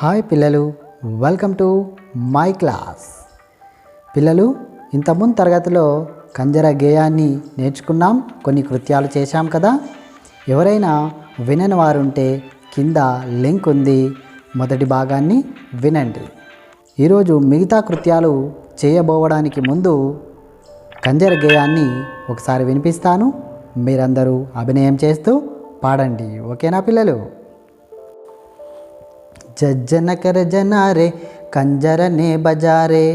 Hi పిల్లలు, welcome to my class. పిల్లలు, ఇంతకుముందు తరగతిలో కంజర గేయాన్ని నేర్చుకున్నాం, కొన్ని కృత్యాలు చేశాం కదా. ఎవరైనా వినని వారుంటే కింద లింక్ ఉంది, మొదటి భాగాన్ని వినండి. ఈరోజు మిగతా కృత్యాలు చేయబోవడానికి ముందు కంజర గేయాన్ని ఒకసారి వినిపిస్తాను. మీరందరూ అభినయం చేస్తూ పాడండి, ఓకేనా పిల్లలు? జజ్జన కర జనారే కంజరనే బజారే,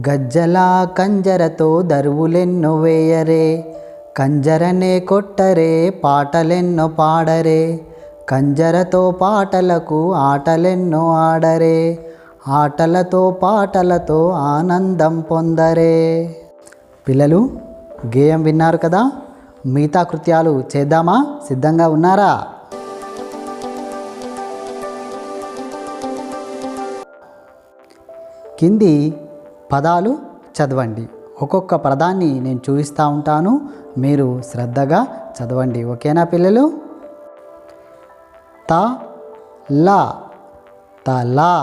గజ్జలా కంజరతో దరువులెన్నో వేయరే, కంజరనే కొట్టరే పాటలెన్నో పాడరే, కంజరతో పాటలకు ఆటలెన్నో ఆడరే, ఆటలతో పాటలతో ఆనందం పొందరే. పిల్లలు, గేయం విన్నారు కదా, మిగతా కృత్యాలు చేద్దామా? సిద్ధంగా ఉన్నారా? కింది పదాలు చదవండి. ఒక్కొక్క పదాన్ని నేను చూపిస్తూ ఉంటాను, మీరు శ్రద్ధగా చదవండి, ఓకేనా పిల్లలు? త లా తలా,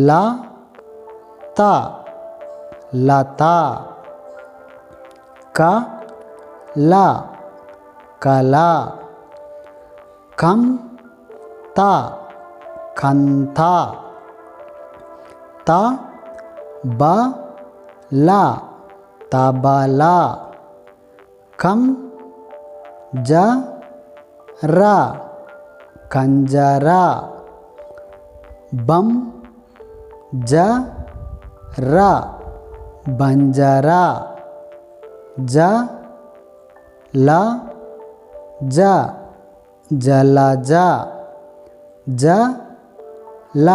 ల త లత, క ల కల, కం త కంత, త బ ల తబల, కం జ ర కంజర, బం జ ర బంజర, జ ల జ జలజ, జ ల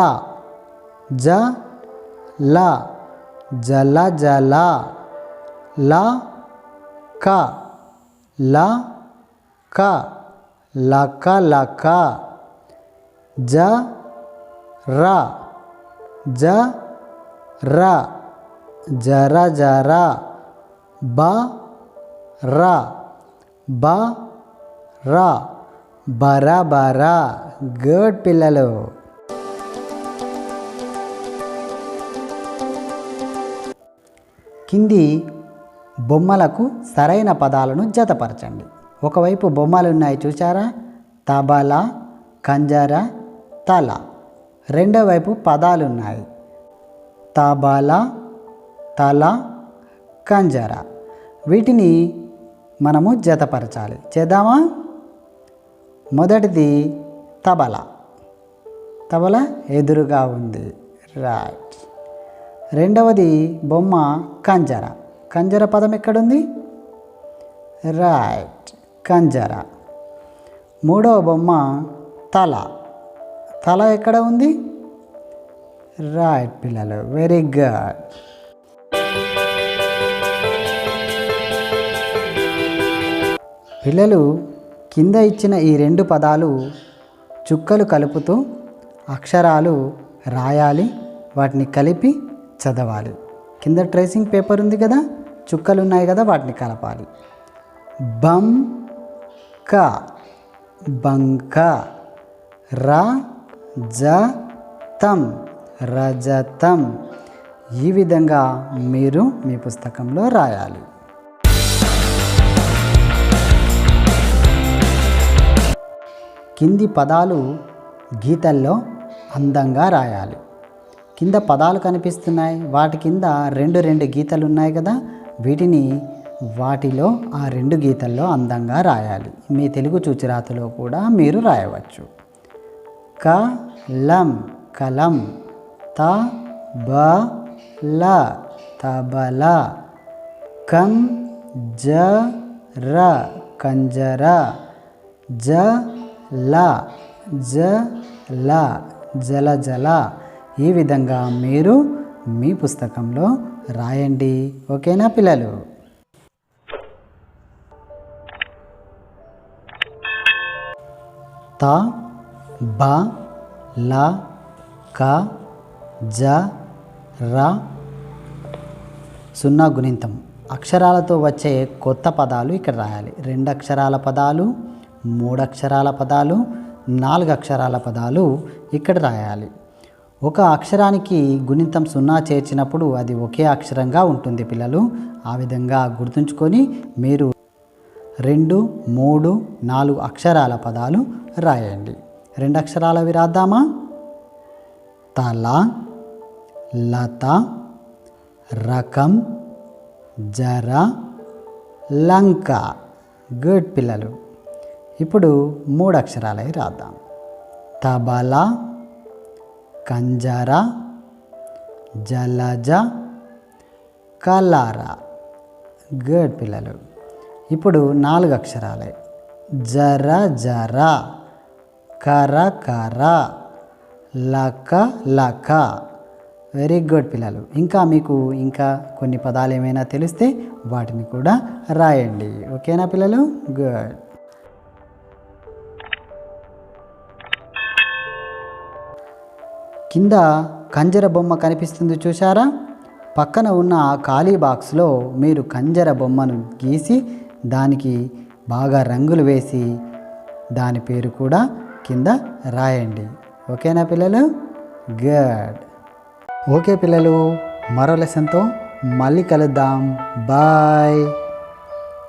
జ ల జల జల, ల క ల క లక లక, జ ర జ ర జర జర, బ ర బ ర బర బర. గుడ్ పిల్లలు. కింది బొమ్మలకు సరైన పదాలను జతపరచండి. ఒకవైపు బొమ్మలు ఉన్నాయి, చూసారా? తబల, కంజర, తల. రెండో వైపు పదాలు ఉన్నాయి, తబల, తల, కంజర. వీటిని మనము జతపరచాలి. చేద్దామా? మొదటిది తబల. తబల ఎదురుగా ఉంది, రైట్. రెండవది బొమ్మ కంజర. కంజర పదం ఎక్కడుంది? రైట్, కంజర. మూడవ బొమ్మ తల. తల ఎక్కడ ఉంది? రైట్ పిల్లలు, వెరీ గుడ్. పిల్లలు, కింద ఇచ్చిన ఈ రెండు పదాలు చుక్కలు కలుపుతూ అక్షరాలు రాయాలి, వాటిని కలిపి చదవాలి. కింద ట్రేసింగ్ పేపర్ ఉంది కదా, చుక్కలు ఉన్నాయి కదా, వాటిని కలపాలి. బం క బంక, ర జ తం రజతం. ఈ విధంగా మీరు మీ పుస్తకంలో రాయాలి. కింది పదాలు గీతల్లో అందంగా రాయాలి. కింద పదాలు కనిపిస్తున్నాయి, వాటి కింద రెండు గీతలు ఉన్నాయి కదా, వీటిని వాటిలో ఆ రెండు గీతల్లో అందంగా రాయాలి. మీ తెలుగు చూచిరాతలో కూడా మీరు రాయవచ్చు. కలం కలం, త బ ల తబల, కం జ ర కంజర, జ ల జ ల జల జల. ఈ విధంగా మీరు మీ పుస్తకంలో రాయండి, ఓకేనా పిల్లలు? త బ ల క జ ర. సున్నా గుణింతం అక్షరాలతో వచ్చే కొత్త పదాలు ఇక్కడ రాయాలి. 2 అక్షరాల పదాలు, 3 అక్షరాల పదాలు, 4 అక్షరాల పదాలు ఇక్కడ రాయాలి. ఒక అక్షరానికి గుణింతం 0 చేర్చినప్పుడు అది ఒకే అక్షరంగా ఉంటుంది పిల్లలు. ఆ విధంగా గుర్తుంచుకొని మీరు 2, 3, 4 అక్షరాల పదాలు రాయండి. 2 అక్షరాలవి రాద్దామా? తల, లత, రకం, జర, లంక. గుడ్ పిల్లలు. ఇప్పుడు 3 అక్షరాలవి రాద్దాం. తబల, కంజర, జలజ, కలార. గుడ్ పిల్లలు. ఇప్పుడు 4 అక్షరాలే. జర జర, కర కర, లక లక. వెరీ గుడ్ పిల్లలు. ఇంకా మీకు ఇంకా కొన్ని పదాలు ఏమైనా తెలిస్తే వాటిని కూడా రాయండి. ఓకేనా పిల్లలు? గుడ్. కింద కంజర బొమ్మ కనిపిస్తుంది చూసారా? పక్కన ఉన్న ఆ ఖాళీ బాక్స్లో మీరు కంజర బొమ్మను గీసి దానికి బాగా రంగులు వేసి దాని పేరు కూడా కింద రాయండి. ఓకేనా పిల్లలు? గుడ్. ఓకే పిల్లలు, మరో లెసన్తో మళ్ళీ కలుద్దాం. బాయ్.